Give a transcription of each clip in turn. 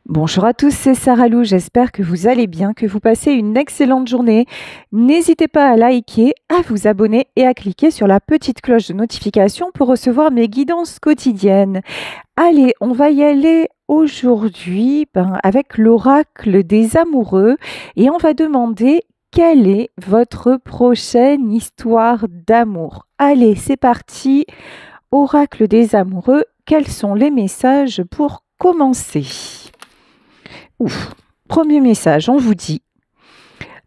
Bonjour à tous, c'est Sarah Lou, j'espère que vous allez bien, que vous passez une excellente journée. N'hésitez pas à liker, à vous abonner et à cliquer sur la petite cloche de notification pour recevoir mes guidances quotidiennes. Allez, on va y aller aujourd'hui avec l'oracle des amoureux et on va demander quelle est votre prochaine histoire d'amour. Allez, c'est parti, oracle des amoureux, quels sont les messages pour commencer? Ouf. Premier message, on vous dit: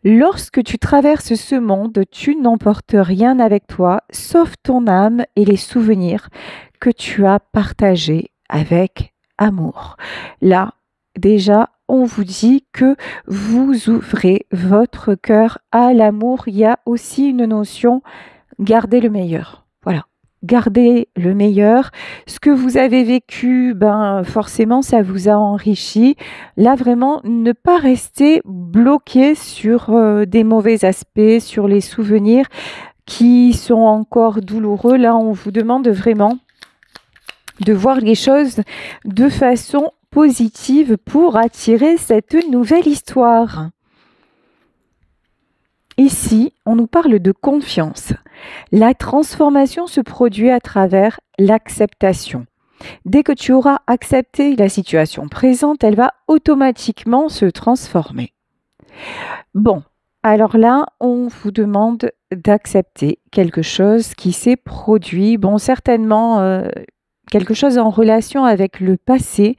lorsque tu traverses ce monde, tu n'emportes rien avec toi, sauf ton âme et les souvenirs que tu as partagés avec amour. Là, déjà, on vous dit que vous ouvrez votre cœur à l'amour. Il y a aussi une notion, garder le meilleur. Voilà. Gardez le meilleur. Ce que vous avez vécu, forcément, ça vous a enrichi. Là, vraiment, ne pas rester bloqué sur des mauvais aspects, sur les souvenirs qui sont encore douloureux. Là, on vous demande vraiment de voir les choses de façon positive pour attirer cette nouvelle histoire. Ici, on nous parle de confiance. La transformation se produit à travers l'acceptation. Dès que tu auras accepté la situation présente, elle va automatiquement se transformer. Bon, alors là, on vous demande d'accepter quelque chose qui s'est produit. Bon, certainement quelque chose en relation avec le passé.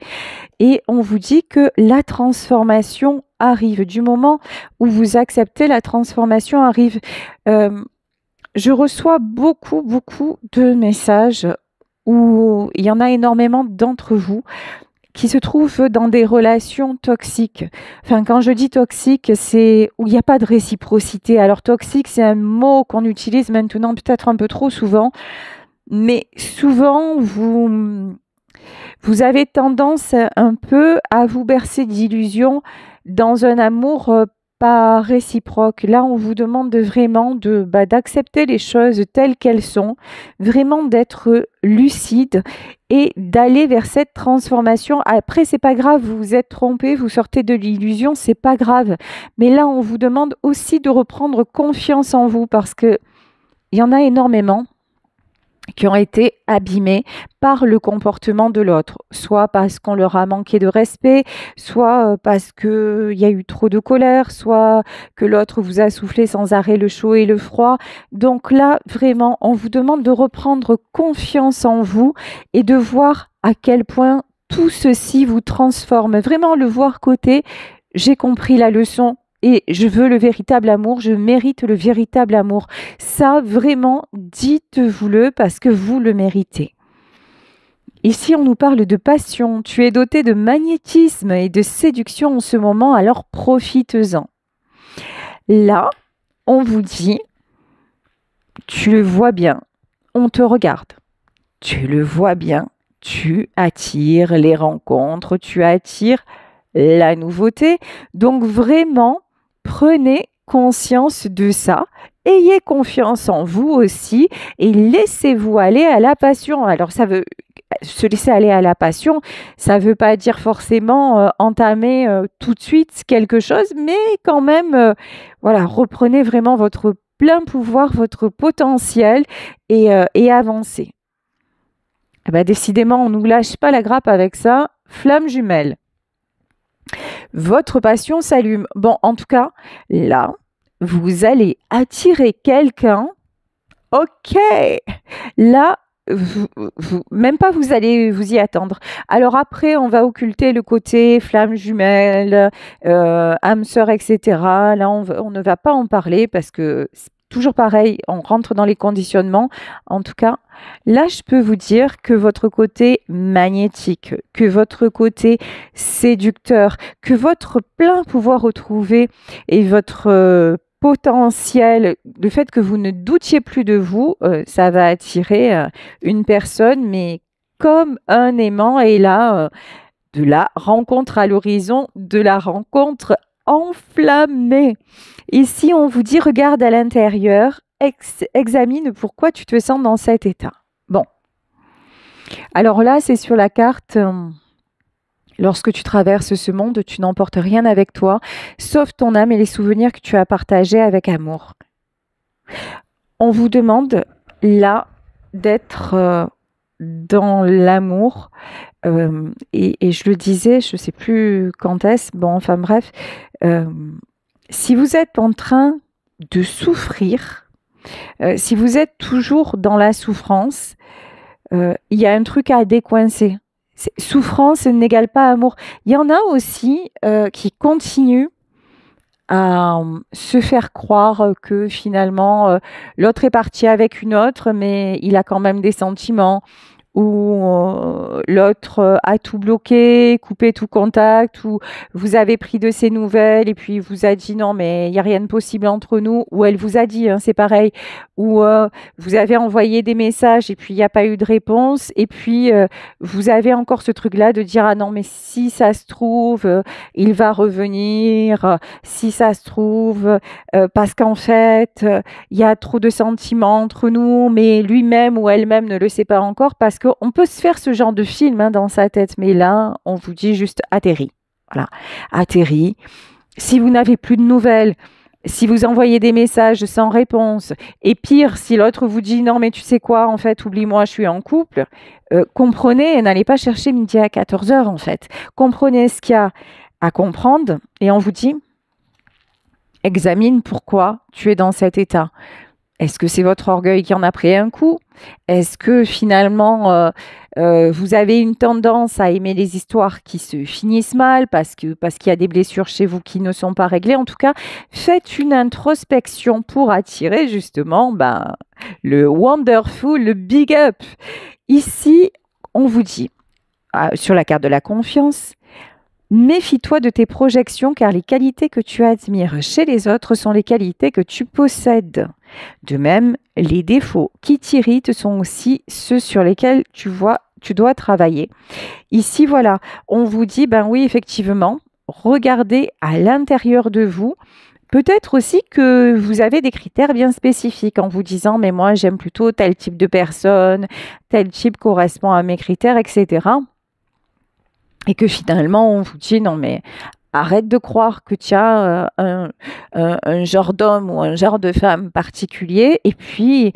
Et on vous dit que la transformation arrive. Du moment où vous acceptez, la transformation arrive. Je reçois beaucoup de messages où il y en a énormément d'entre vous qui se trouvent dans des relations toxiques. Enfin, quand je dis toxique, c'est où il n'y a pas de réciprocité. Alors, toxique, c'est un mot qu'on utilise maintenant peut-être un peu trop souvent, mais souvent, vous avez tendance un peu à vous bercer d'illusions dans un amour pas réciproque. Là, on vous demande vraiment d'accepter les choses telles qu'elles sont, vraiment d'être lucide et d'aller vers cette transformation. Après, c'est pas grave, vous vous êtes trompé, vous sortez de l'illusion, c'est pas grave. Mais là, on vous demande aussi de reprendre confiance en vous parce que il y en a énormément qui ont été abîmés par le comportement de l'autre, soit parce qu'on leur a manqué de respect, soit parce qu'il y a eu trop de colère, soit que l'autre vous a soufflé sans arrêt le chaud et le froid. Donc là, vraiment, on vous demande de reprendre confiance en vous et de voir à quel point tout ceci vous transforme. Vraiment le voir côté, j'ai compris la leçon, et je veux le véritable amour, je mérite le véritable amour. Ça, vraiment, dites-vous-le parce que vous le méritez. Ici, on nous parle de passion. Tu es doté de magnétisme et de séduction en ce moment, alors profites-en. Là, on vous dit, tu le vois bien, on te regarde. Tu le vois bien, tu attires les rencontres, tu attires la nouveauté. Donc vraiment, prenez conscience de ça, ayez confiance en vous aussi et laissez-vous aller à la passion. Alors ça veut se laisser aller à la passion, ça ne veut pas dire forcément entamer tout de suite quelque chose, mais quand même, voilà, reprenez vraiment votre plein pouvoir, votre potentiel et avancez. Eh ben, décidément, on ne nous lâche pas la grappe avec ça. Flamme jumelle. Votre passion s'allume. Bon, en tout cas, là, vous allez attirer quelqu'un. Ok. Là, même pas vous allez vous y attendre. Alors après, on va occulter le côté flamme jumelle, âme sœur, etc. Là, on ne va pas en parler parce que c'est toujours pareil, on rentre dans les conditionnements. En tout cas, là, je peux vous dire que votre côté magnétique, que votre côté séducteur, que votre plein pouvoir retrouvé et votre potentiel, le fait que vous ne doutiez plus de vous, ça va attirer une personne, mais comme un aimant. Et là, de la rencontre à l'horizon, de la rencontre enflammée. Ici, on vous dit, regarde à l'intérieur, examine pourquoi tu te sens dans cet état. Bon. Alors là, c'est sur la carte Lorsque tu traverses ce monde, tu n'emportes rien avec toi, sauf ton âme et les souvenirs que tu as partagés avec amour. On vous demande là d'être dans l'amour. Et je le disais, je ne sais plus quand est-ce, bon, enfin bref, si vous êtes en train de souffrir, si vous êtes toujours dans la souffrance, il y a un truc à décoincer. Souffrance n'égale pas amour. Il y en a aussi qui continuent à se faire croire que finalement l'autre est parti avec une autre, mais il a quand même des sentiments, ou l'autre a tout bloqué, coupé tout contact, ou vous avez pris de ses nouvelles et puis il vous a dit non mais il n'y a rien de possible entre nous, ou elle vous a dit hein, c'est pareil, ou vous avez envoyé des messages et puis il n'y a pas eu de réponse, et puis vous avez encore ce truc-là de dire ah non mais si ça se trouve il va revenir, si ça se trouve parce qu'en fait il y a trop de sentiments entre nous, mais lui-même ou elle-même ne le sait pas encore, parce qu'on peut se faire ce genre de film hein, dans sa tête, mais là, on vous dit juste atterri. Voilà, atterri. Si vous n'avez plus de nouvelles, si vous envoyez des messages sans réponse, et pire, si l'autre vous dit non mais tu sais quoi, en fait, oublie-moi, je suis en couple, comprenez et n'allez pas chercher midi à 14 heures en fait. Comprenez ce qu'il y a à comprendre et on vous dit examine pourquoi tu es dans cet état. Est-ce que c'est votre orgueil qui en a pris un coup? Est-ce que finalement vous avez une tendance à aimer les histoires qui se finissent mal parce qu'il y a des blessures chez vous qui ne sont pas réglées? En tout cas, faites une introspection pour attirer justement le wonderful, le big up. Ici, on vous dit sur la carte de la confiance, méfie-toi de tes projections car les qualités que tu admires chez les autres sont les qualités que tu possèdes. De même, les défauts qui t'irritent sont aussi ceux sur lesquels tu dois travailler. Ici, voilà, on vous dit, ben oui, effectivement, regardez à l'intérieur de vous. Peut-être aussi que vous avez des critères bien spécifiques en vous disant, mais moi, j'aime plutôt tel type de personne, tel type correspond à mes critères, etc. Et que finalement, on vous dit, non mais arrête de croire que tu as un genre d'homme ou un genre de femme particulier, et puis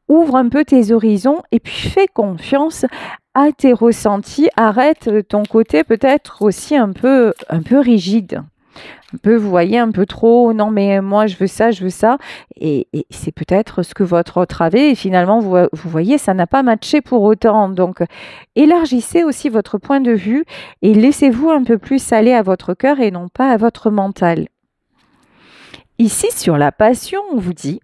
ouvre un peu tes horizons, et puis fais confiance à tes ressentis. Arrête ton côté peut-être aussi un peu rigide. Un peu, vous voyez, un peu trop, non mais moi je veux ça. Et c'est peut-être ce que votre autre avait et finalement, vous voyez, ça n'a pas matché pour autant. Donc, élargissez aussi votre point de vue et laissez-vous un peu plus aller à votre cœur et non pas à votre mental. Ici, sur la passion, on vous dit,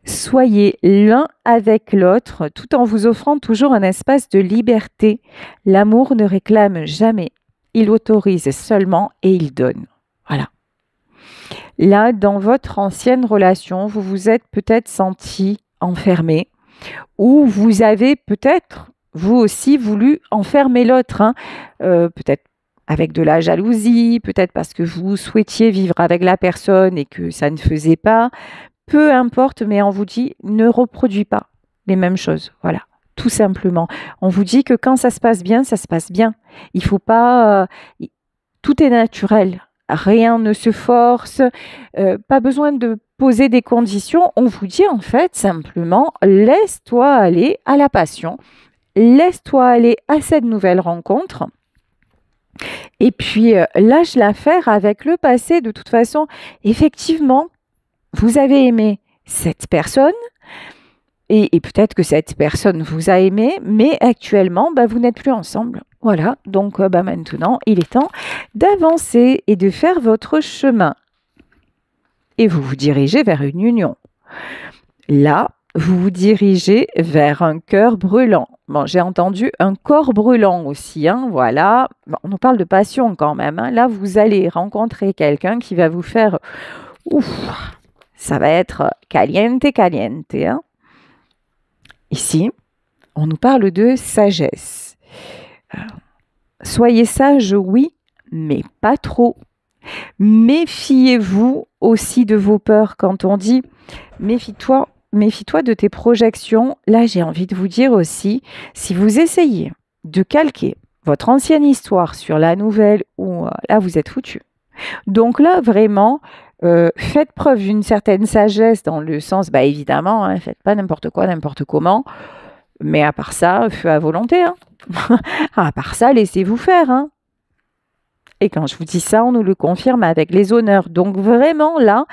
soyez l'un avec l'autre tout en vous offrant toujours un espace de liberté. L'amour ne réclame jamais, il autorise seulement et il donne. Voilà. Là, dans votre ancienne relation, vous vous êtes peut-être senti enfermé ou vous avez peut-être, vous aussi, voulu enfermer l'autre. Hein. Peut-être avec de la jalousie, peut-être parce que vous souhaitiez vivre avec la personne et que ça ne faisait pas. Peu importe, mais on vous dit, ne reproduis pas les mêmes choses. Voilà, tout simplement. On vous dit que quand ça se passe bien, ça se passe bien. Il faut pas... tout est naturel. Rien ne se force, pas besoin de poser des conditions. On vous dit en fait simplement, laisse-toi aller à la passion, laisse-toi aller à cette nouvelle rencontre. Et puis, lâche l'affaire avec le passé. De toute façon, effectivement, vous avez aimé cette personne. Et peut-être que cette personne vous a aimé, mais actuellement, vous n'êtes plus ensemble. Voilà, donc maintenant, il est temps d'avancer et de faire votre chemin. Et vous vous dirigez vers une union. Là, vous vous dirigez vers un cœur brûlant. Bon, j'ai entendu un corps brûlant aussi, hein, voilà. Bon, on nous parle de passion quand même. Hein. Là, vous allez rencontrer quelqu'un qui va vous faire... Ouf, ça va être caliente. Hein. Ici, on nous parle de sagesse. Soyez sage, oui, mais pas trop. Méfiez-vous aussi de vos peurs. Quand on dit méfie-toi de tes projections, là j'ai envie de vous dire aussi, si vous essayez de calquer votre ancienne histoire sur la nouvelle, ou là, vous êtes foutu. Donc là, vraiment, faites preuve d'une certaine sagesse dans le sens, bah évidemment, hein, faites pas n'importe quoi, n'importe comment. Mais à part ça, feu à volonté. Hein. À part ça, laissez-vous faire. Hein. Et quand je vous dis ça, on nous le confirme avec les honneurs. Donc vraiment là,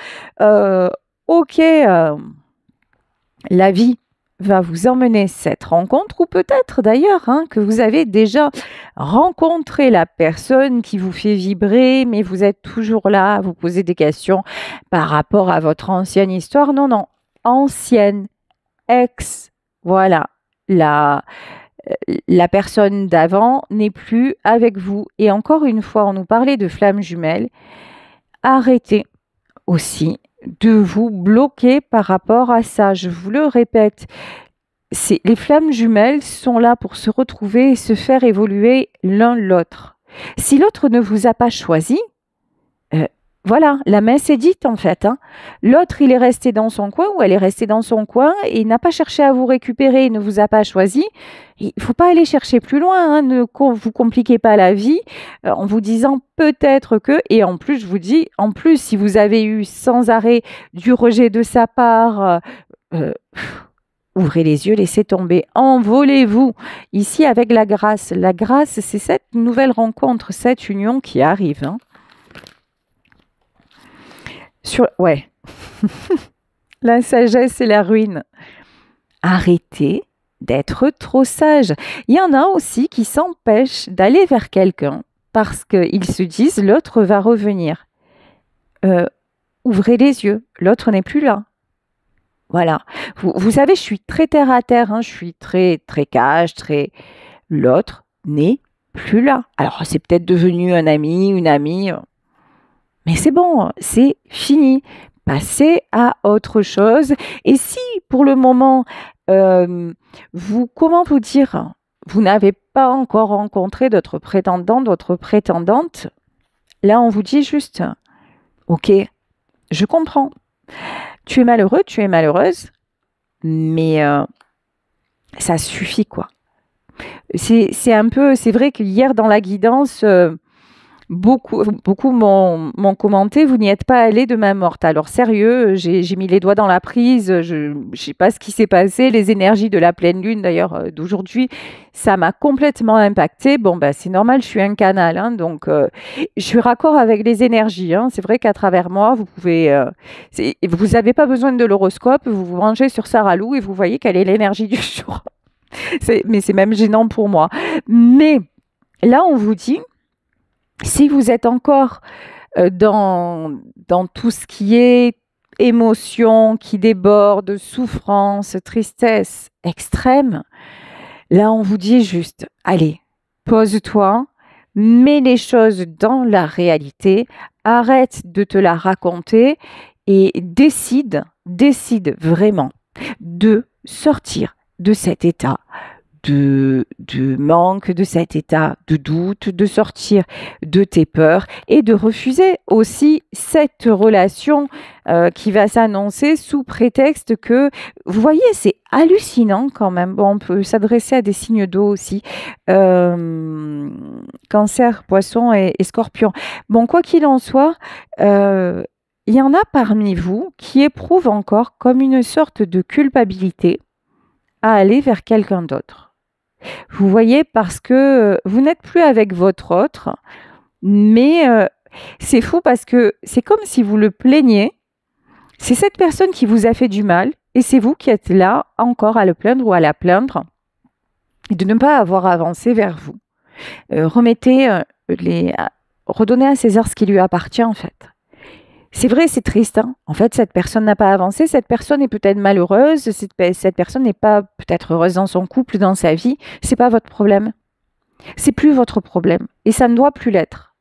ok, la vie va vous emmener cette rencontre, ou peut-être d'ailleurs hein, que vous avez déjà rencontré la personne qui vous fait vibrer, mais vous êtes toujours là à vous poser des questions par rapport à votre ancienne histoire. Non, non, ancienne, ex, voilà, la personne d'avant n'est plus avec vous. Et encore une fois, on nous parlait de flammes jumelles. Arrêtez aussi de vous bloquer par rapport à ça. Je vous le répète, les flammes jumelles sont là pour se retrouver et se faire évoluer l'un l'autre. Si l'autre ne vous a pas choisi, voilà, la main s'est dite en fait. Hein. L'autre, il est resté dans son coin ou elle est restée dans son coin et n'a pas cherché à vous récupérer, il ne vous a pas choisi. Il ne faut pas aller chercher plus loin, hein. Ne vous compliquez pas la vie en vous disant peut-être que, et en plus je vous dis, en plus si vous avez eu sans arrêt du rejet de sa part, ouvrez les yeux, laissez tomber, envolez-vous ici avec la grâce. La grâce, c'est cette nouvelle rencontre, cette union qui arrive. Hein. Ouais, la sagesse et la ruine. Arrêtez d'être trop sage. Il y en a aussi qui s'empêchent d'aller vers quelqu'un parce qu'ils se disent l'autre va revenir. Ouvrez les yeux, l'autre n'est plus là. Voilà. Vous savez, je suis très terre à terre, hein, je suis très très cash, très. L'autre n'est plus là. Alors c'est peut-être devenu un ami, une amie. Mais c'est bon, c'est fini. Passez à autre chose. Et si, pour le moment, comment vous dire, vous n'avez pas encore rencontré d'autres prétendants, d'autres prétendantes, là, on vous dit juste, ok, je comprends. Tu es malheureux, tu es malheureuse, mais ça suffit, quoi. C'est un peu, c'est vrai qu'hier, dans la guidance... Beaucoup m'ont commenté, vous n'y êtes pas allé de main morte. Alors sérieux, j'ai mis les doigts dans la prise, je ne sais pas ce qui s'est passé, les énergies de la pleine lune d'ailleurs d'aujourd'hui, ça m'a complètement impacté. Bon, ben, c'est normal, je suis un canal, hein, donc je suis raccord avec les énergies. Hein. C'est vrai qu'à travers moi, vous pouvez... vous n'avez pas besoin de l'horoscope, vous vous rangez sur Sarah Lou et vous voyez quelle est l'énergie du jour. Mais c'est même gênant pour moi. Mais là, on vous dit... Si vous êtes encore dans tout ce qui est émotion qui déborde, souffrance, tristesse extrême, là on vous dit juste, allez, pose-toi, mets les choses dans la réalité, arrête de te la raconter et décide vraiment de sortir de cet état de manque, de cet état de doute, de sortir de tes peurs et de refuser aussi cette relation qui va s'annoncer sous prétexte que, vous voyez, c'est hallucinant quand même. Bon, on peut s'adresser à des signes d'eau aussi, Cancer, Poisson et Scorpion. Bon, quoi qu'il en soit, il y en a parmi vous qui éprouvent encore comme une sorte de culpabilité à aller vers quelqu'un d'autre. Vous voyez, parce que vous n'êtes plus avec votre autre, mais c'est fou parce que c'est comme si vous le plaigniez. C'est cette personne qui vous a fait du mal et c'est vous qui êtes là encore à le plaindre ou à la plaindre et de ne pas avoir avancé vers vous. Redonnez à César ce qui lui appartient en fait. C'est vrai, c'est triste. Hein. En fait, cette personne n'a pas avancé, cette personne est peut-être malheureuse, cette personne n'est pas peut-être heureuse dans son couple, dans sa vie. C'est pas votre problème. C'est plus votre problème. Et ça ne doit plus l'être.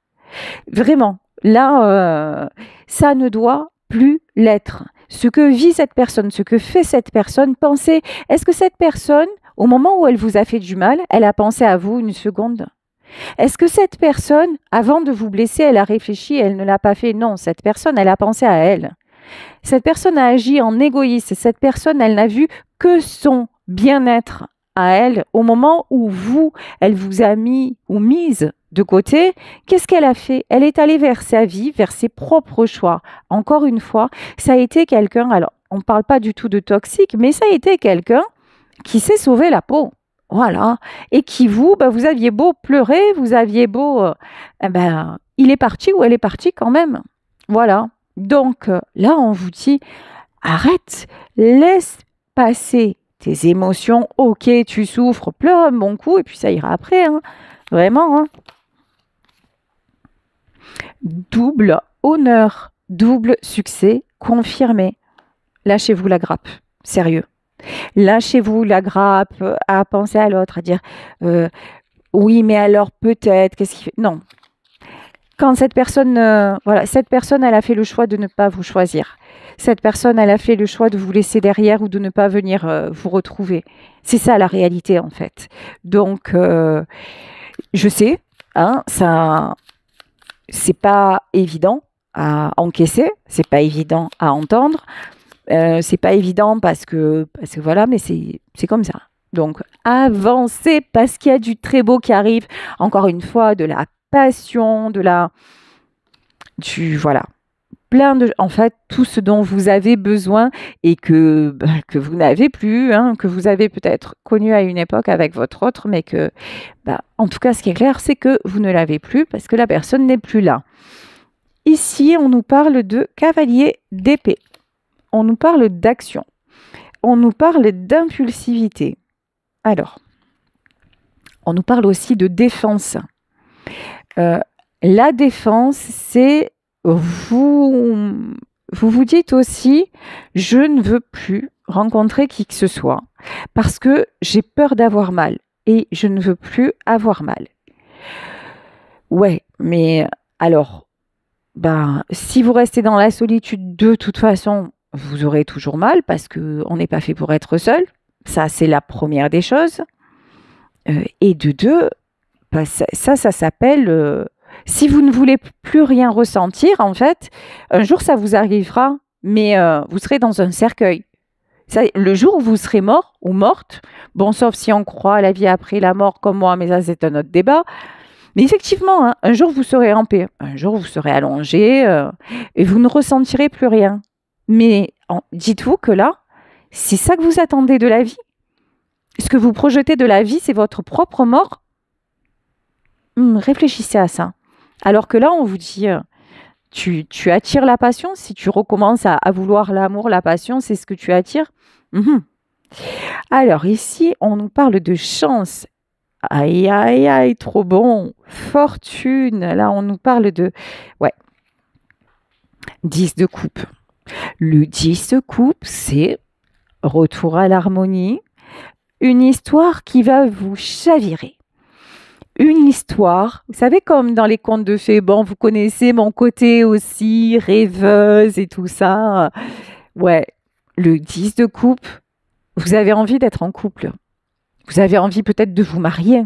Vraiment. Là, ça ne doit plus l'être. Ce que vit cette personne, ce que fait cette personne, pensez, est-ce que cette personne, au moment où elle vous a fait du mal, elle a pensé à vous une seconde ? Est-ce que cette personne, avant de vous blesser, elle a réfléchi, elle ne l'a pas fait? Non, cette personne, elle a pensé à elle. Cette personne a agi en égoïste. Cette personne, elle n'a vu que son bien-être à elle, au moment où elle vous a mis ou mise de côté, qu'est-ce qu'elle a fait? Elle est allée vers sa vie, vers ses propres choix. Encore une fois, ça a été quelqu'un, alors on ne parle pas du tout de toxique, mais ça a été quelqu'un qui s'est sauvé la peau. Voilà. Et qui vous aviez beau pleurer, vous aviez beau... il est parti ou elle est partie quand même. Voilà. Donc là, on vous dit, arrête, laisse passer tes émotions. Ok, tu souffres, pleure un bon coup et puis ça ira après. Hein. Vraiment. Hein. Double honneur, double succès confirmé. Lâchez-vous la grappe. Sérieux. Lâchez-vous la grappe à penser à l'autre, à dire oui, mais alors peut-être, qu'est-ce qu'il fait? Non. Quand cette personne, cette personne, elle a fait le choix de ne pas vous choisir. Cette personne, elle a fait le choix de vous laisser derrière ou de ne pas venir vous retrouver. C'est ça la réalité en fait. Donc, je sais, hein, ça, c'est pas évident à encaisser, c'est pas évident à entendre. C'est pas évident parce que voilà, mais c'est comme ça. Donc avancez parce qu'il y a du très beau qui arrive. Encore une fois, de la passion, voilà, plein de, en fait, tout ce dont vous avez besoin et que vous n'avez plus, hein, que vous avez peut-être connu à une époque avec votre autre, mais que, en tout cas, ce qui est clair, c'est que vous ne l'avez plus parce que la personne n'est plus là. Ici, on nous parle de cavalier d'épée. On nous parle d'action. On nous parle d'impulsivité. Alors, on nous parle aussi de défense. La défense, c'est vous dites aussi, je ne veux plus rencontrer qui que ce soit parce que j'ai peur d'avoir mal et je ne veux plus avoir mal. Ouais, mais alors, si vous restez dans la solitude, de toute façon, vous aurez toujours mal parce qu'on n'est pas fait pour être seul. Ça, c'est la première des choses. Et de deux, ça s'appelle... si vous ne voulez plus rien ressentir, en fait, un jour, ça vous arrivera, mais vous serez dans un cercueil. Ça, le jour où vous serez mort ou morte, bon, sauf si on croit à la vie après la mort comme moi, mais ça, c'est un autre débat. Mais effectivement, hein, un jour, vous serez en paix. Un jour, vous serez allongé et vous ne ressentirez plus rien. Mais dites-vous que là, c'est ça que vous attendez de la vie. Ce que vous projetez de la vie, c'est votre propre mort. Réfléchissez à ça. Alors que là, on vous dit, tu attires la passion. Si tu recommences à vouloir l'amour, la passion, c'est ce que tu attires. Alors ici, on nous parle de chance. Aïe, aïe, aïe, trop bon. Fortune. Là, on nous parle de... Ouais. 10 de coupe. Le 10 de coupe, c'est retour à l'harmonie. Une histoire qui va vous chavirer. Une histoire, vous savez, comme dans les contes de fées, bon, vous connaissez mon côté aussi rêveuse et tout ça. Ouais, le 10 de coupe, vous avez envie d'être en couple. Vous avez envie peut-être de vous marier.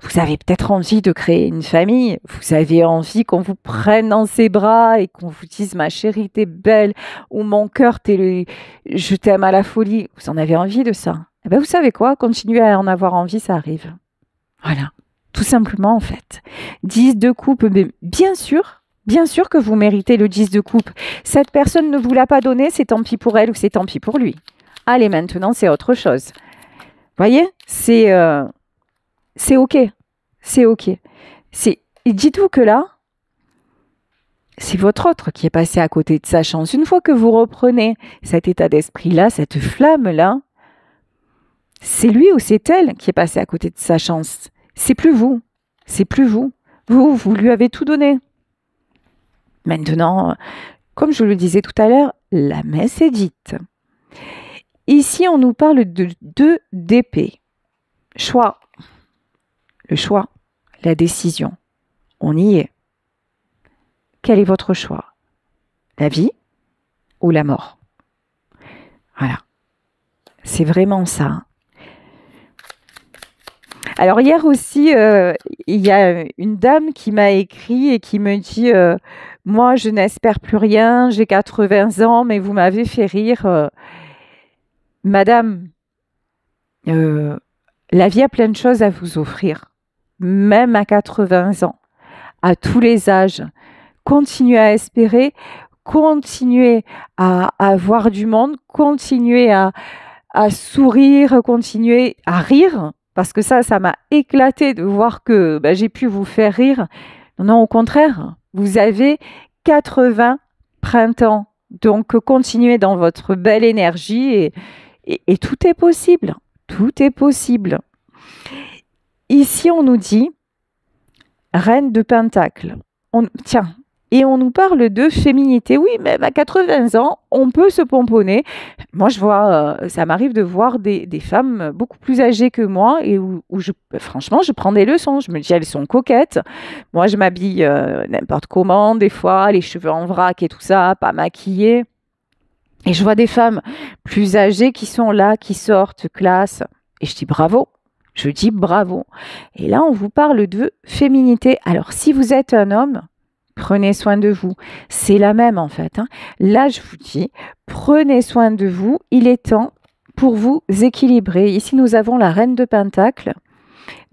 Vous avez peut-être envie de créer une famille. Vous avez envie qu'on vous prenne dans ses bras et qu'on vous dise « ma chérie, t'es belle » ou « mon cœur, je t'aime à la folie ». Vous en avez envie de ça. Eh bien, vous savez quoi? Continuez à en avoir envie, ça arrive. Voilà. Tout simplement, en fait. 10 de coupe, mais bien sûr que vous méritez le 10 de coupe. Cette personne ne vous l'a pas donné, c'est tant pis pour elle ou c'est tant pis pour lui. Allez, maintenant, c'est autre chose. Voyez, c'est OK. C'est OK. Et dites-vous que là, c'est votre autre qui est passé à côté de sa chance. Une fois que vous reprenez cet état d'esprit-là, cette flamme-là, c'est lui ou c'est elle qui est passé à côté de sa chance. C'est plus vous. C'est plus vous. Vous lui avez tout donné. Maintenant, comme je le disais tout à l'heure, la messe est dite. Ici, on nous parle de 2 d'épée. Choix. Le choix, la décision. On y est. Quel est votre choix? La vie ou la mort? Voilà. C'est vraiment ça. Alors hier aussi, il y a une dame qui m'a écrit et qui me dit moi, je n'espère plus rien, j'ai 80 ans, mais vous m'avez fait rire. Madame, La vie a plein de choses à vous offrir, même à 80 ans, à tous les âges. Continuez à espérer, continuez à voir du monde, continuez à sourire, continuez à rire, parce que ça m'a éclaté de voir que j'ai pu vous faire rire. Non, au contraire, vous avez 80 printemps, donc continuez dans votre belle énergie et tout est possible, tout est possible. Ici, on nous dit Reine de Pentacle. Tiens, et on nous parle de féminité. Oui, même à 80 ans, on peut se pomponner. Moi, je vois, ça m'arrive de voir des femmes beaucoup plus âgées que moi et où franchement, je prends des leçons. Je me dis, elles sont coquettes. Moi, je m'habille n'importe comment, des fois, les cheveux en vrac et tout ça, pas maquillée. Et je vois des femmes plus âgées qui sont là, qui sortent, classe. Et je dis bravo. Je dis bravo. Et là, on vous parle de féminité. Alors, si vous êtes un homme, prenez soin de vous. C'est la même en fait. Là, je vous dis, prenez soin de vous. Il est temps pour vous équilibrer. Ici, nous avons la Reine de Pentacle.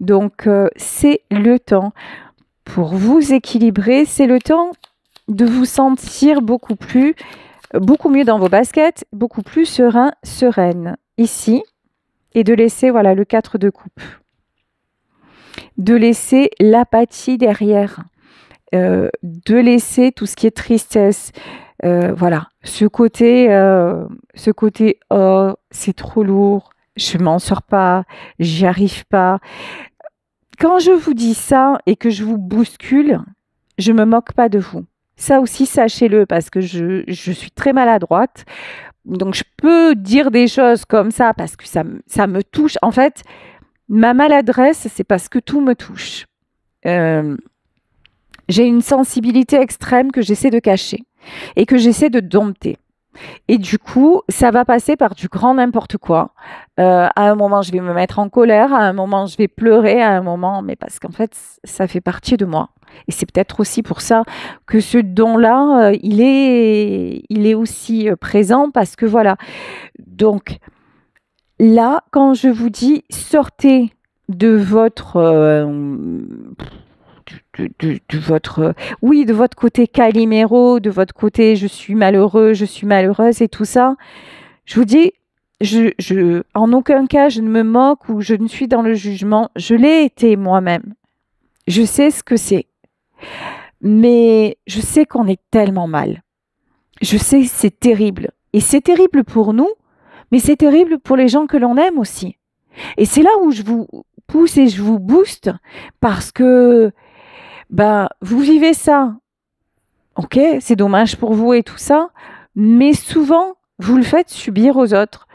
Donc, c'est le temps pour vous équilibrer. C'est le temps de vous sentir beaucoup mieux dans vos baskets, beaucoup plus serein, sereine. Ici, et de laisser, voilà, le 4 de coupe. De laisser l'apathie derrière. De laisser tout ce qui est tristesse. Voilà, ce côté, oh, c'est trop lourd, je m'en sors pas, j'y arrive pas. Quand je vous dis ça et que je vous bouscule, je me moque pas de vous. Ça aussi, sachez-le, parce que je suis très maladroite. Donc, je peux dire des choses comme ça parce que ça me touche. En fait, ma maladresse, c'est parce que tout me touche. J'ai une sensibilité extrême que j'essaie de cacher et que j'essaie de dompter. Et du coup, ça va passer par du grand n'importe quoi. À un moment, je vais me mettre en colère, à un moment, je vais pleurer, à un moment, mais parce qu'en fait, ça fait partie de moi. Et c'est peut-être aussi pour ça que ce don-là, il est aussi présent parce que voilà. Donc là, quand je vous dis sortez de votre de votre côté Calimero, de votre côté je suis malheureux, je suis malheureuse et tout ça, je vous dis, en aucun cas je ne me moque ou je ne suis dans le jugement, je l'ai été moi-même. Je sais ce que c'est. Mais je sais qu'on est tellement mal. Je sais que c'est terrible. Et c'est terrible pour nous, mais c'est terrible pour les gens que l'on aime aussi. Et c'est là où je vous pousse et je vous booste parce que vous vivez ça. Ok, c'est dommage pour vous et tout ça, mais souvent, vous le faites subir aux autres.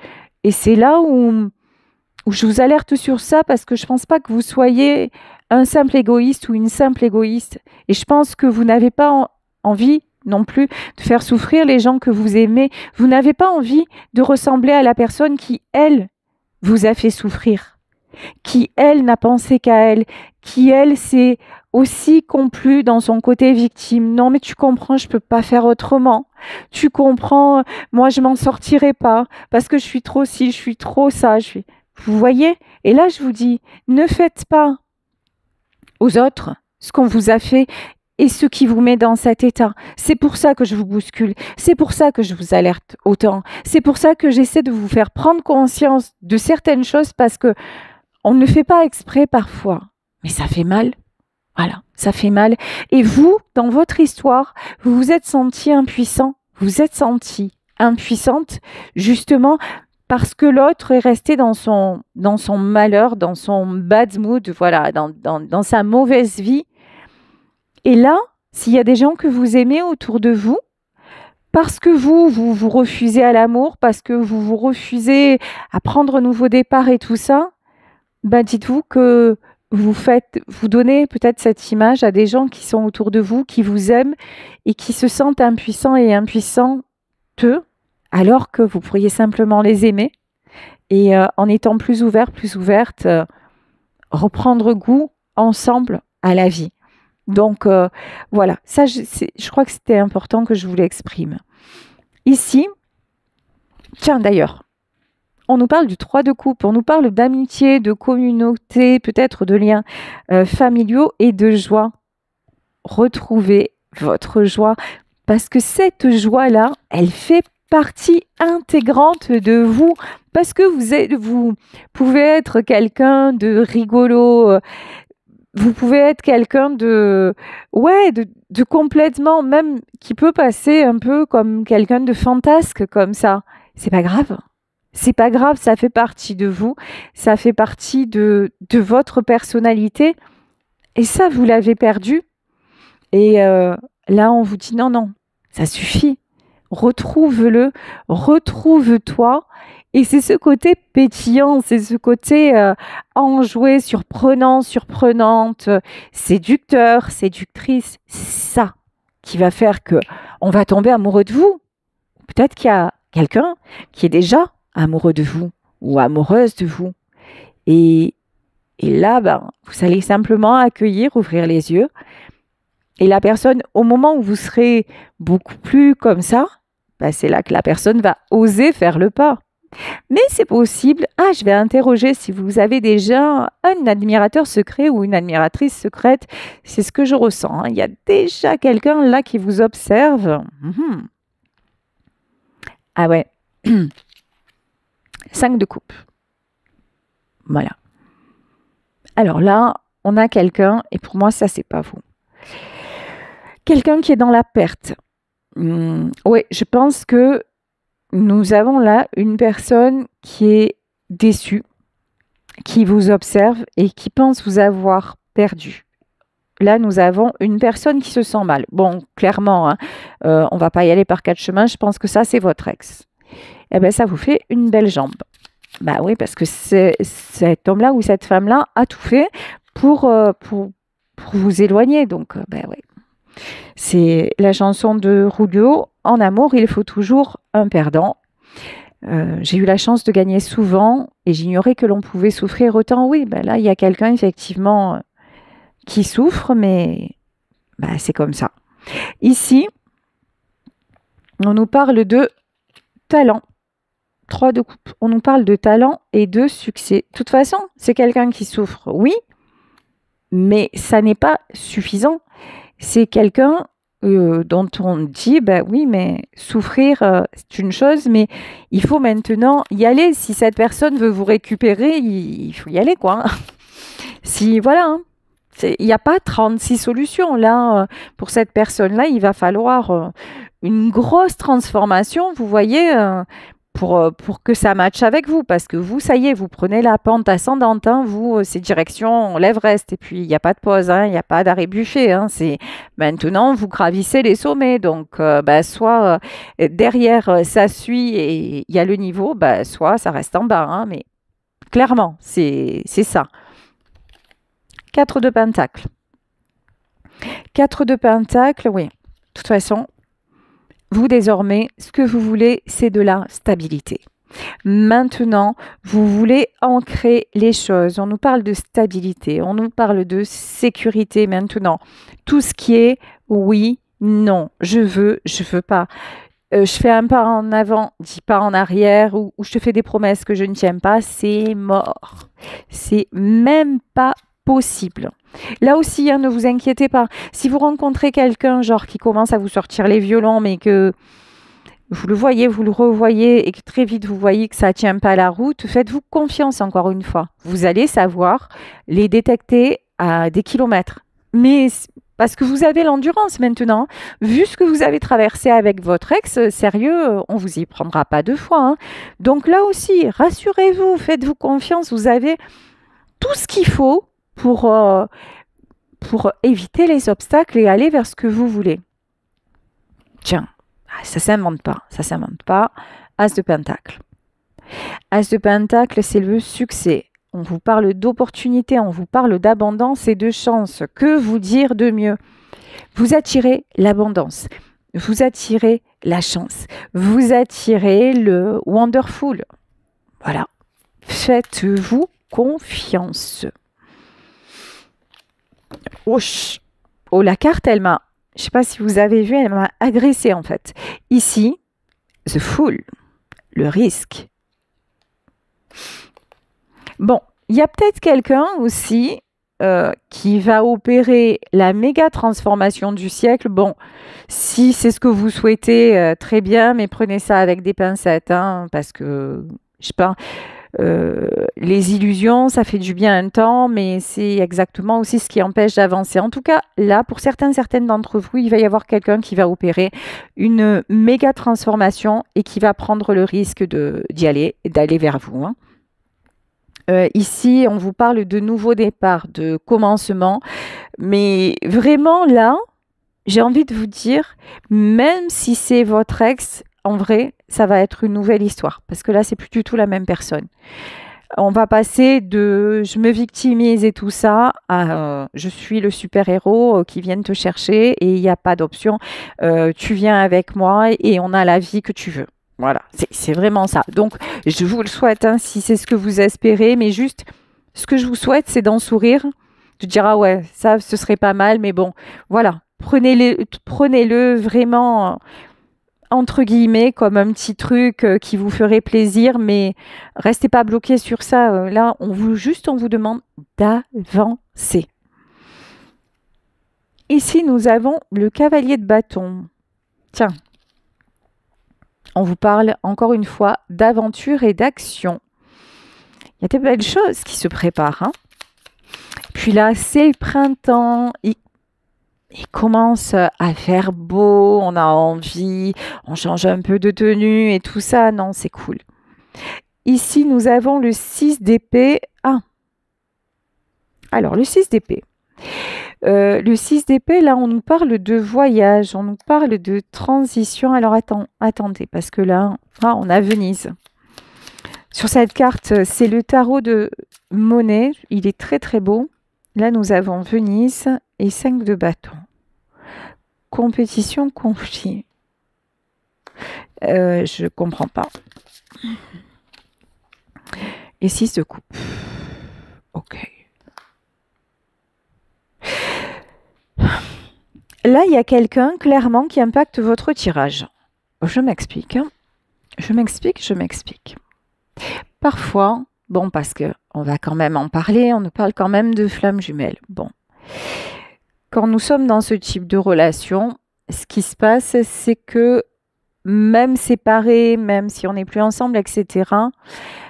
Et c'est là où je vous alerte sur ça parce que je ne pense pas que vous soyez un simple égoïste ou une simple égoïste. Et je pense que vous n'avez pas envie non plus de faire souffrir les gens que vous aimez. Vous n'avez pas envie de ressembler à la personne qui, elle, vous a fait souffrir, qui, elle, n'a pensé qu'à elle, qui, elle, s'est aussi complu dans son côté victime. Non, mais tu comprends, je peux pas faire autrement. Tu comprends, moi, je m'en sortirai pas parce que je suis trop ci, je suis trop ça. Vous voyez? Et là, je vous dis, ne faites pas aux autres ce qu'on vous a fait et ce qui vous met dans cet état. C'est pour ça que je vous bouscule. C'est pour ça que je vous alerte autant. C'est pour ça que j'essaie de vous faire prendre conscience de certaines choses parce que on ne le fait pas exprès parfois. Mais ça fait mal. Voilà, ça fait mal. Et vous, dans votre histoire, vous vous êtes senti impuissant. Vous vous êtes senti impuissante justement parce que l'autre est resté dans son malheur, dans son bad mood, voilà, dans sa mauvaise vie. Et là, s'il y a des gens que vous aimez autour de vous, parce que vous refusez à l'amour, parce que vous vous refusez à prendre un nouveau départ et tout ça, dites-vous que vous donnez peut-être cette image à des gens qui sont autour de vous, qui vous aiment et qui se sentent impuissants et impuissantes, alors que vous pourriez simplement les aimer et en étant plus ouvert, plus ouverte, reprendre goût ensemble à la vie. Donc voilà, ça je crois que c'était important que je vous l'exprime. Ici, tiens d'ailleurs, on nous parle du 3 de coupe, on nous parle d'amitié, de communauté, peut-être de liens familiaux et de joie. Retrouvez votre joie parce que cette joie-là, elle fait partie intégrante de vous parce que vous pouvez être quelqu'un de rigolo, vous pouvez être quelqu'un de complètement, même qui peut passer un peu comme quelqu'un de fantasque comme ça. C'est pas grave. C'est pas grave, ça fait partie de vous, ça fait partie de votre personnalité. Et ça, vous l'avez perdu. Et là, on vous dit non, non, ça suffit. Retrouve-le, retrouve-toi. Et c'est ce côté pétillant, c'est ce côté enjoué, surprenant, surprenante, séducteur, séductrice. C'est ça qui va faire que on va tomber amoureux de vous. Peut-être qu'il y a quelqu'un qui est déjà amoureux de vous ou amoureuse de vous. Et là, vous allez simplement accueillir, ouvrir les yeux. Et la personne, au moment où vous serez beaucoup plus comme ça, c'est là que la personne va oser faire le pas. Mais c'est possible. Je vais interroger si vous avez déjà un admirateur secret ou une admiratrice secrète. C'est ce que je ressens. Il y a déjà quelqu'un là qui vous observe. Ah ouais. 5 de coupe. Voilà. Alors là, on a quelqu'un, et pour moi, ça, c'est pas vous. Quelqu'un qui est dans la perte. Oui, je pense que nous avons là une personne qui est déçue, qui vous observe et qui pense vous avoir perdu. Là, nous avons une personne qui se sent mal. Bon, clairement, on va pas y aller par 4 chemins. Je pense que ça, c'est votre ex. Eh bien, ça vous fait une belle jambe. Oui, parce que cet homme-là ou cette femme-là a tout fait pour vous éloigner. Donc, oui. C'est la chanson de Rulio. En amour, il faut toujours un perdant. J'ai eu la chance de gagner souvent et j'ignorais que l'on pouvait souffrir autant. Oui, là, il y a quelqu'un effectivement qui souffre, mais c'est comme ça. Ici, on nous parle de talent. 3 de coupe. On nous parle de talent et de succès. De toute façon, c'est quelqu'un qui souffre, oui, mais ça n'est pas suffisant. C'est quelqu'un dont on dit, oui, mais souffrir, c'est une chose, mais il faut maintenant y aller. Si cette personne veut vous récupérer, il faut y aller, quoi. Voilà, il n'y a pas 36 solutions. Là, pour cette personne-là, il va falloir une grosse transformation, vous voyez, pour que ça matche avec vous, parce que vous, ça y est, vous prenez la pente ascendante, vous, c'est direction l'Everest, et puis il n'y a pas de pause, il n'y a pas d'arrêt buffet, c'est maintenant, vous gravissez les sommets, donc soit derrière, ça suit et il y a le niveau, soit ça reste en bas, mais clairement, c'est ça. 4 de Pentacles. 4 de Pentacles, oui, de toute façon, vous, désormais, ce que vous voulez, c'est de la stabilité. Maintenant, vous voulez ancrer les choses. On nous parle de stabilité, on nous parle de sécurité maintenant. Tout ce qui est oui, non, je veux pas. Je fais un pas en avant, 10 pas en arrière, ou je te fais des promesses que je ne tiens pas, c'est mort. C'est même pas possible. Là aussi, ne vous inquiétez pas. Si vous rencontrez quelqu'un genre qui commence à vous sortir les violons, mais que vous le voyez, vous le revoyez et que très vite vous voyez que ça ne tient pas la route, faites-vous confiance encore une fois. Vous allez savoir les détecter à des kilomètres. Mais parce que vous avez l'endurance maintenant. Vu ce que vous avez traversé avec votre ex, sérieux, on vous y prendra pas 2 fois. Donc là aussi, rassurez-vous, faites-vous confiance. Vous avez tout ce qu'il faut pour éviter les obstacles et aller vers ce que vous voulez. Tiens, ça s'invente pas, ça s'invente pas. As de Pentacle. As de Pentacle, c'est le succès. On vous parle d'opportunité, on vous parle d'abondance et de chance. Que vous dire de mieux? Vous attirez l'abondance, vous attirez la chance, vous attirez le wonderful. Voilà. Faites-vous confiance. Oh, la carte, je ne sais pas si vous avez vu, elle m'a agressée en fait. Ici, the fool, le risque. Bon, il y a peut-être quelqu'un aussi qui va opérer la méga transformation du siècle. Bon, si c'est ce que vous souhaitez, très bien, mais prenez ça avec des pincettes, hein, parce que, je sais pas, les illusions, ça fait du bien un temps, mais c'est exactement aussi ce qui empêche d'avancer. En tout cas, là, pour certaines d'entre vous, il va y avoir quelqu'un qui va opérer une méga transformation et qui va prendre le risque d'y aller, d'aller vers vous, hein. Ici, on vous parle de nouveau départ, de commencement, mais vraiment là, j'ai envie de vous dire, même si c'est votre ex, en vrai, ça va être une nouvelle histoire, parce que là, c'est plus du tout la même personne. On va passer de je me victimise et tout ça à je suis le super-héros qui vient te chercher et il n'y a pas d'option. Tu viens avec moi et on a la vie que tu veux. Voilà, c'est vraiment ça. Donc, je vous le souhaite, hein, si c'est ce que vous espérez, mais juste, ce que je vous souhaite, c'est d'en sourire, de dire, ah ouais, ça, ce serait pas mal, mais bon, voilà, prenez-le vraiment entre guillemets, comme un petit truc qui vous ferait plaisir, mais restez pas bloqué sur ça. Là, on vous demande d'avancer. Ici, nous avons le cavalier de bâton. Tiens, on vous parle encore une fois d'aventure et d'action. Il y a des belles choses qui se préparent, hein. Puis là, c'est le printemps. Il commence à faire beau, on a envie, on change un peu de tenue et tout ça. Non, c'est cool. Ici, nous avons le 6 d'épée. Ah, alors le 6 d'épée. Le 6 d'épée, là, on nous parle de voyage, on nous parle de transition. Alors, attendez, parce que là, on a Venise. Sur cette carte, c'est le tarot de Monet. Il est très, très beau. Là, nous avons Venise et 5 de bâton. Compétition, conflit. Je comprends pas. Et 6 de coupe. Ok. Là, il y a quelqu'un, clairement, qui impacte votre tirage. Je m'explique. Je m'explique. Parfois, bon, parce que on va quand même en parler, on nous parle quand même de flammes jumelles. Bon. Quand nous sommes dans ce type de relation, ce qui se passe, c'est que même séparés, même si on n'est plus ensemble, etc.,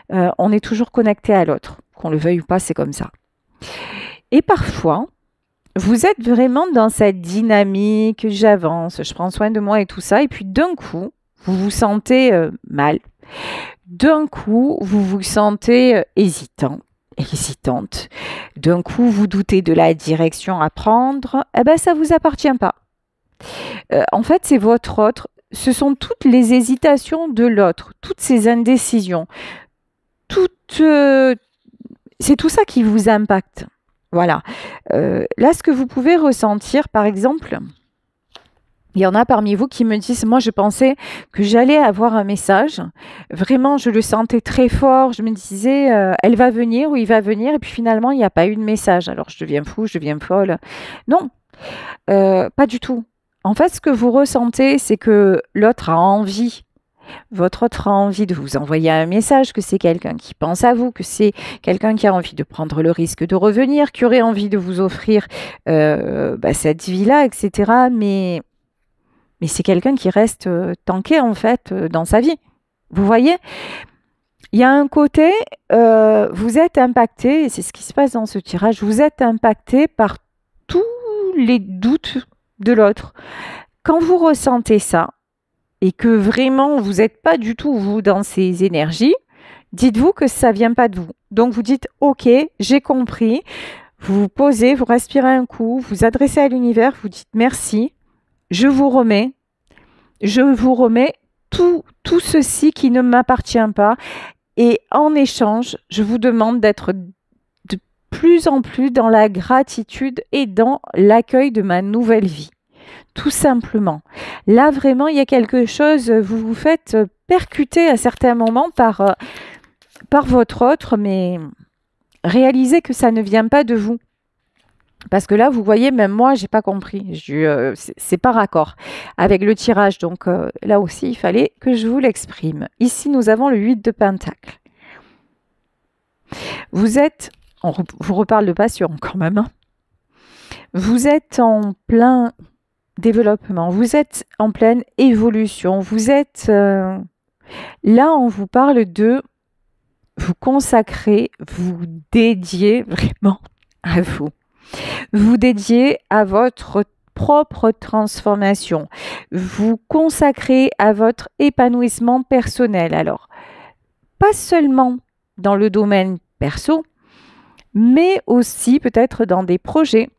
on est toujours connecté à l'autre. Qu'on le veuille ou pas, c'est comme ça. Et parfois, vous êtes vraiment dans cette dynamique, j'avance, je prends soin de moi et tout ça, et puis d'un coup, vous vous sentez mal. D'un coup, vous vous sentez hésitante. D'un coup, vous doutez de la direction à prendre. Eh ben, ça vous appartient pas. En fait, c'est votre autre. Ce sont toutes les hésitations de l'autre, toutes ces indécisions. C'est tout ça qui vous impacte. Voilà. Là, ce que vous pouvez ressentir, par exemple, il y en a parmi vous qui me disent, moi, je pensais que j'allais avoir un message. Vraiment, je le sentais très fort. Je me disais, elle va venir ou il va venir. Et puis finalement, il n'y a pas eu de message. Alors, je deviens fou, je deviens folle. Non, pas du tout. En fait, ce que vous ressentez, c'est que l'autre a envie. Votre autre a envie de vous envoyer un message, que c'est quelqu'un qui pense à vous, que c'est quelqu'un qui a envie de prendre le risque de revenir, qui aurait envie de vous offrir cette vie-là, etc. Mais c'est quelqu'un qui reste tanké, en fait, dans sa vie. Vous voyez? Il y a un côté, vous êtes impacté, et c'est ce qui se passe dans ce tirage, vous êtes impacté par tous les doutes de l'autre. Quand vous ressentez ça, et que vraiment vous n'êtes pas du tout vous dans ces énergies, dites-vous que ça ne vient pas de vous. Donc vous dites, ok, j'ai compris, vous vous posez, vous respirez un coup, vous adressez à l'univers, vous dites merci, je vous remets tout ceci qui ne m'appartient pas, et en échange, je vous demande d'être de plus en plus dans la gratitude et dans l'accueil de ma nouvelle vie. Tout simplement. Là, vraiment, il y a quelque chose, vous vous faites percuter à certains moments par votre autre, mais réalisez que ça ne vient pas de vous. Parce que là, vous voyez, même moi, j'ai pas compris. C'est pas raccord avec le tirage. Donc là aussi, il fallait que je vous l'exprime. Ici, nous avons le 8 de Pentacle. Vous êtes, vous reparle de passion quand même, hein. Vous êtes en plein développement, vous êtes en pleine évolution, vous êtes... là, on vous parle de vous consacrer, vous dédier vraiment à vous. Vous dédiez à votre propre transformation. Vous consacrez à votre épanouissement personnel. Alors, pas seulement dans le domaine perso, mais aussi peut-être dans des projets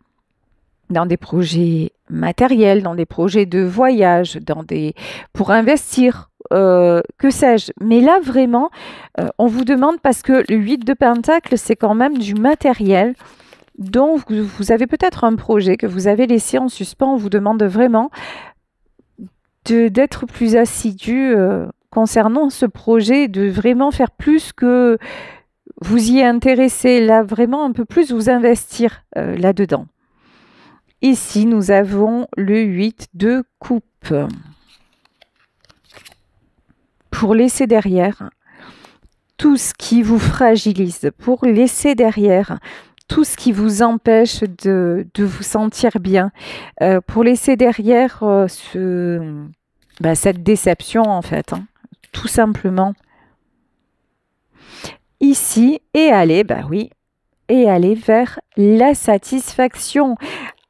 matériels, dans des projets de voyage, pour investir, que sais-je. Mais là, vraiment, on vous demande, parce que le 8 de Pentacle, c'est quand même du matériel, dont vous avez peut-être un projet que vous avez laissé en suspens. On vous demande vraiment d'être plus assidu concernant ce projet, de vraiment faire plus que vous y intéresser, là, vraiment un peu plus vous investir là-dedans. Ici, nous avons le 8 de coupe. Pour laisser derrière tout ce qui vous fragilise, pour laisser derrière tout ce qui vous empêche de vous sentir bien, pour laisser derrière cette déception en fait, hein, tout simplement. Ici, et aller vers la satisfaction,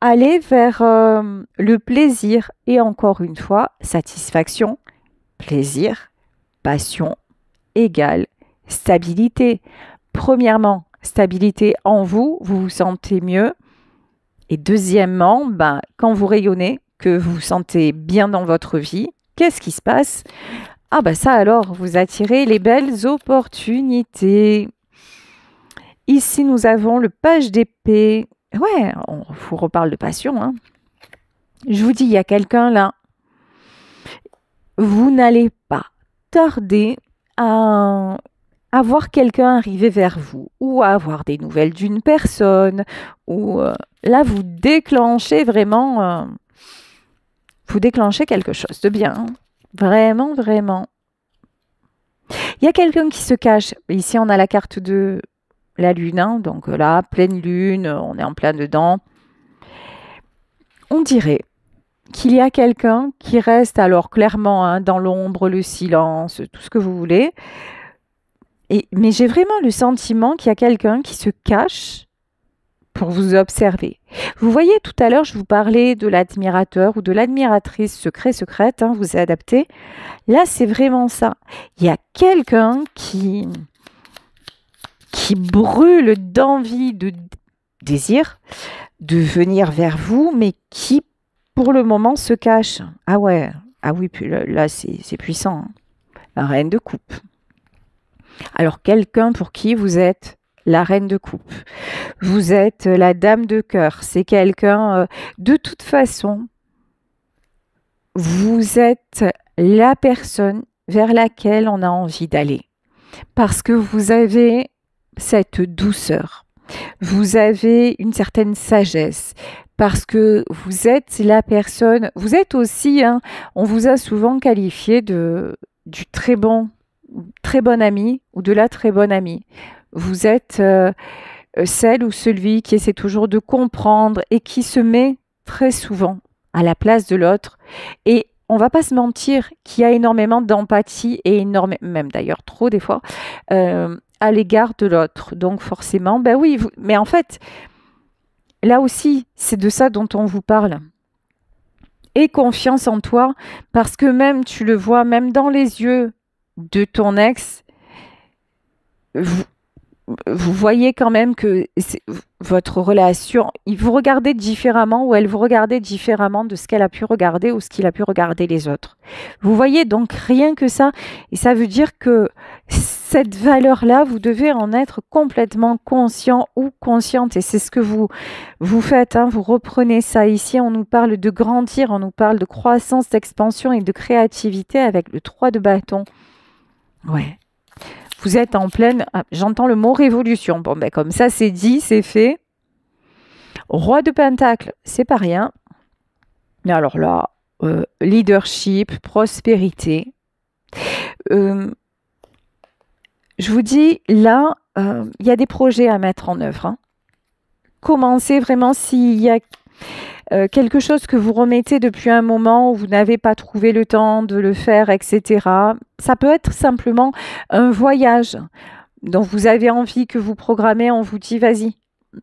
aller vers le plaisir, et encore une fois, satisfaction, plaisir, passion égale stabilité. Premièrement, stabilité en vous, vous vous sentez mieux. Et deuxièmement, quand vous rayonnez, que vous vous sentez bien dans votre vie, qu'est-ce qui se passe? Ça alors, vous attirez les belles opportunités. Ici, nous avons le page d'épée. Ouais, on vous reparle de passion, hein. Je vous dis, il y a quelqu'un là. Vous n'allez pas tarder à voir quelqu'un arriver vers vous, ou à avoir des nouvelles d'une personne, ou là, vous déclenchez vraiment, vous déclenchez quelque chose de bien, hein. Vraiment, vraiment. Il y a quelqu'un qui se cache. Ici, on a la carte de la lune, hein, donc là, pleine lune, on est en plein dedans. On dirait qu'il y a quelqu'un qui reste, alors clairement, hein, dans l'ombre, le silence, tout ce que vous voulez. Mais j'ai vraiment le sentiment qu'il y a quelqu'un qui se cache pour vous observer. Vous voyez, tout à l'heure, je vous parlais de l'admirateur ou de l'admiratrice secrète, hein, vous adaptez. Là, c'est vraiment ça. Il y a quelqu'un qui brûle d'envie, de désir, de venir vers vous, mais qui, pour le moment, se cache. Ah ouais, ah oui, puis là, c'est puissant, hein. La reine de coupe. Alors, quelqu'un pour qui vous êtes la reine de coupe, vous êtes la dame de cœur, c'est quelqu'un, de toute façon, vous êtes la personne vers laquelle on a envie d'aller. Parce que vous avez cette douceur, vous avez une certaine sagesse, parce que vous êtes la personne, vous êtes aussi, hein, on vous a souvent qualifié du très bon ami ou de la très bonne amie. Vous êtes celle ou celui qui essaie toujours de comprendre et qui se met très souvent à la place de l'autre. Et on va pas se mentir qu'il y a énormément d'empathie et même d'ailleurs trop des fois, à l'égard de l'autre. Donc forcément, oui, mais en fait, là aussi, c'est de ça dont on vous parle. Aie confiance en toi, parce que même, tu le vois, même dans les yeux de ton ex, vous voyez quand même que votre relation, il vous regardait différemment ou elle vous regardait différemment de ce qu'elle a pu regarder ou ce qu'il a pu regarder les autres. Vous voyez donc rien que ça, et ça veut dire que cette valeur-là, vous devez en être complètement conscient ou consciente, et c'est ce que vous faites, hein, vous reprenez ça. Ici, on nous parle de grandir, on nous parle de croissance, d'expansion et de créativité avec le 3 de bâton. Ouais. Vous êtes en pleine... j'entends le mot révolution. Bon, comme ça, c'est dit, c'est fait. Roi de Pentacle, c'est pas rien. Mais alors là, leadership, prospérité. Je vous dis, là, il y a des projets à mettre en œuvre, hein. Commencez vraiment s'il y a quelque chose que vous remettez depuis un moment où vous n'avez pas trouvé le temps de le faire, etc. Ça peut être simplement un voyage dont vous avez envie, que vous programmez, on vous dit vas-y,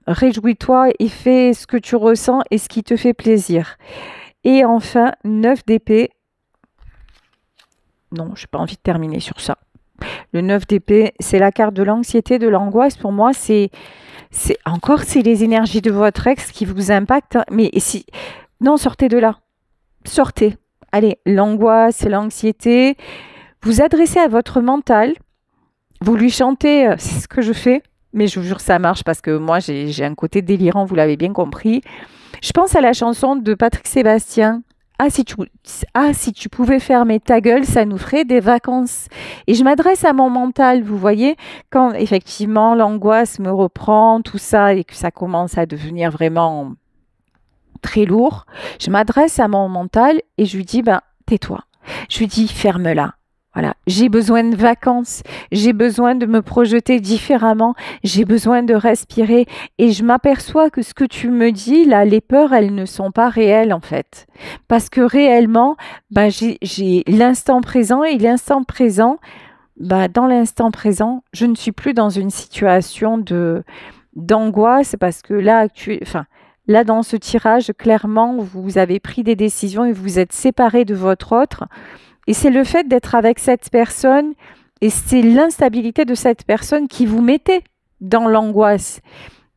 réjouis-toi et fais ce que tu ressens et ce qui te fait plaisir. Et enfin, 9 d'épée. Non, je n'ai pas envie de terminer sur ça. Le 9 d'épée, c'est la carte de l'anxiété, de l'angoisse. Pour moi, c'est les énergies de votre ex qui vous impactent. Mais si, non, sortez de là. Sortez. Allez, l'angoisse, l'anxiété. Vous adressez à votre mental. Vous lui chantez, c'est ce que je fais. Mais je vous jure, ça marche parce que moi, j'ai un côté délirant, vous l'avez bien compris. Je pense à la chanson de Patrick Sébastien. Ah, si tu pouvais fermer ta gueule, ça nous ferait des vacances. Et je m'adresse à mon mental, vous voyez, quand effectivement l'angoisse me reprend, tout ça, et que ça commence à devenir vraiment très lourd, je m'adresse à mon mental et je lui dis, ben, tais-toi. Je lui dis, ferme-la. Voilà, j'ai besoin de vacances, j'ai besoin de me projeter différemment, j'ai besoin de respirer et je m'aperçois que ce que tu me dis, là, les peurs, elles ne sont pas réelles en fait. Parce que réellement, bah, j'ai l'instant présent et l'instant présent, bah, dans l'instant présent, je ne suis plus dans une situation d'angoisse parce que là, là, dans ce tirage, clairement, vous avez pris des décisions et vous êtes séparés de votre autre. Et c'est le fait d'être avec cette personne et c'est l'instabilité de cette personne qui vous mettait dans l'angoisse.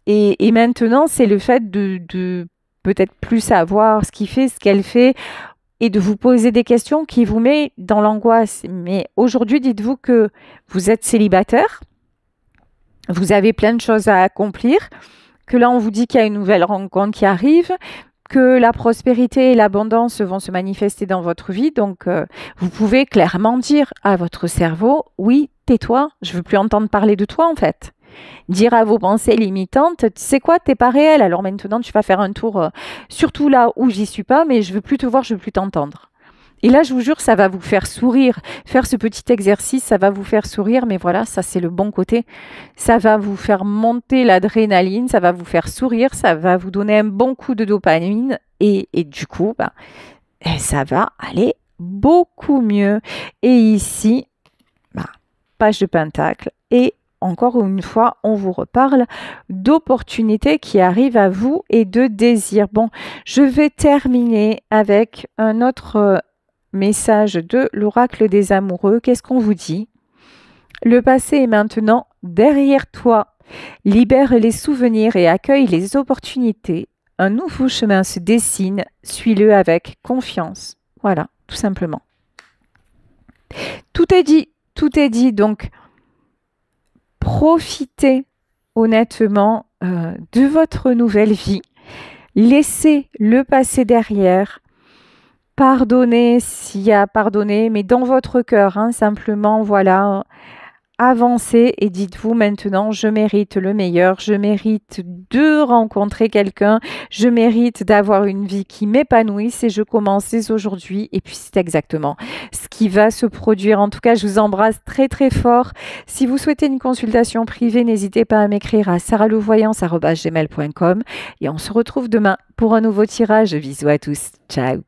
Et maintenant, c'est le fait de peut-être plus savoir ce qu'il fait, ce qu'elle fait et de vous poser des questions qui vous met dans l'angoisse. Mais aujourd'hui, dites-vous que vous êtes célibataire, vous avez plein de choses à accomplir, que là, on vous dit qu'il y a une nouvelle rencontre qui arrive, que la prospérité et l'abondance vont se manifester dans votre vie. Donc, vous pouvez clairement dire à votre cerveau, oui, tais-toi, je ne veux plus entendre parler de toi en fait. Dire à vos pensées limitantes, tu sais quoi, t'es pas réel, alors maintenant tu vas faire un tour, surtout là où j'y suis pas, mais je veux plus te voir, je veux plus t'entendre. Et là, je vous jure, ça va vous faire sourire. Faire ce petit exercice, ça va vous faire sourire, mais voilà, ça c'est le bon côté. Ça va vous faire monter l'adrénaline, ça va vous faire sourire, ça va vous donner un bon coup de dopamine et du coup, bah, ça va aller beaucoup mieux. Et ici, bah, page de pentacle et encore une fois, on vous reparle d'opportunités qui arrivent à vous et de désirs. Bon, je vais terminer avec un autre message de l'oracle des amoureux. Qu'est-ce qu'on vous dit? Le passé est maintenant derrière toi. Libère les souvenirs et accueille les opportunités. Un nouveau chemin se dessine. Suis-le avec confiance. Voilà, tout simplement. Tout est dit. Tout est dit. Donc, profitez honnêtement de votre nouvelle vie. Laissez le passé derrière. Pardonnez s'il y a pardonné, mais dans votre cœur, hein, simplement, voilà, avancez et dites-vous maintenant, je mérite le meilleur, je mérite de rencontrer quelqu'un, je mérite d'avoir une vie qui m'épanouisse et je commence dès aujourd'hui. Et puis c'est exactement ce qui va se produire. En tout cas, je vous embrasse très très fort. Si vous souhaitez une consultation privée, n'hésitez pas à m'écrire à sarahlevoyance@gmail.com et on se retrouve demain pour un nouveau tirage. Bisous à tous. Ciao.